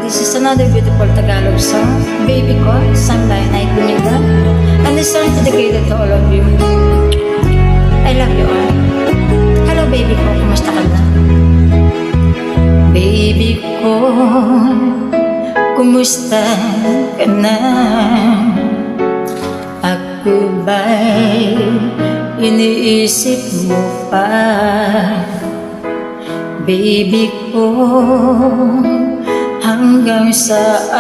This is another beautiful Tagalog song, Baby Ko, sung by Night Bunida. And this song is dedicated to all of you. I love you all. Hello baby ko, kumusta ka na? Baby ko, kumusta ka na? Ako ba'y iniisip mo pa? Baby ko, hanggang saan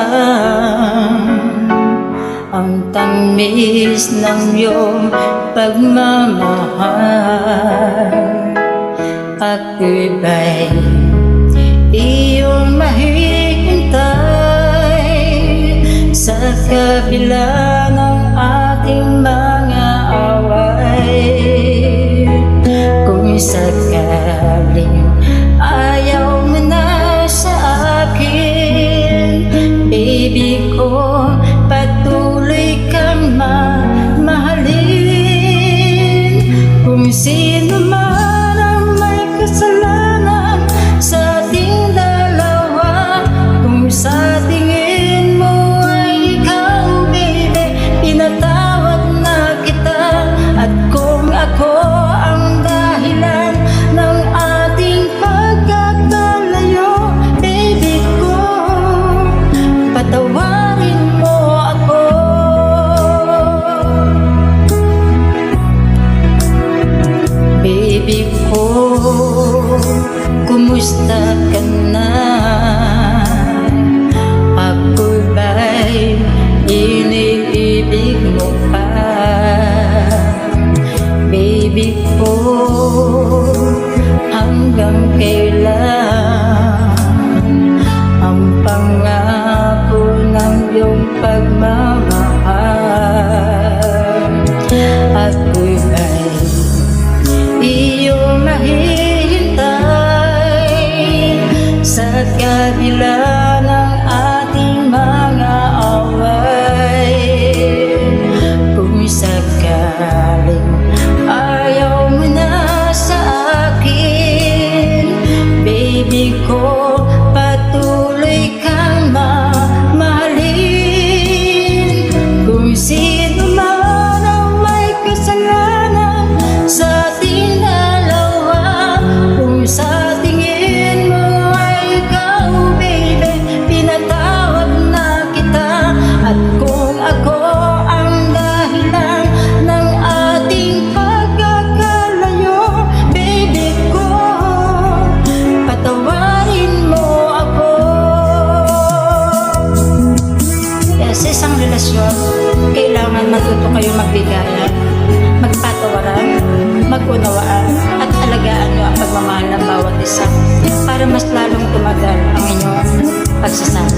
ang tamis ng iyong pagmamahal? Ako'y ba'y iyong mahihintay sa kabila ng ating mga away? Kung sakaling ayaw mo na sa akin, baby ko, patuloy kang mamahalin. Kung sino man ang may kasalanan sa ating dalawa, kung sa tingin mo ay ikaw, baby, pinatawad na kita. At kung ako ang dahilan ng ating pagkakalayo, baby ko, patawarin mo ako. Baby ko, kumusta ka na? Ako ba'y iniibig mo pa? Baby ko, hanggang kailan ang pangako ng iyong pagmamahal? Ako'y ba'y iyong mahihintay sa kabila ng ating mga away? Kung sakaling ayaw mo na sa akin, baby ko, patuloy kang mamahalin. Kung sino man ang may kasalanan sa ating dalawa, kung sa tingin mo ay ikaw, baby, pinatawad na kita. At kung ako ang dahilan ng ating pagkakalayo, baby ko, patawarin mo ako. Kaya sa isang relasyon, kailangan matuto kayo magbigayan, magpatawaran, mag-unawaan, at alagaan nyo ang pagmamahal ng bawat isa para mas lalong tumagal ang inyong pagsasama.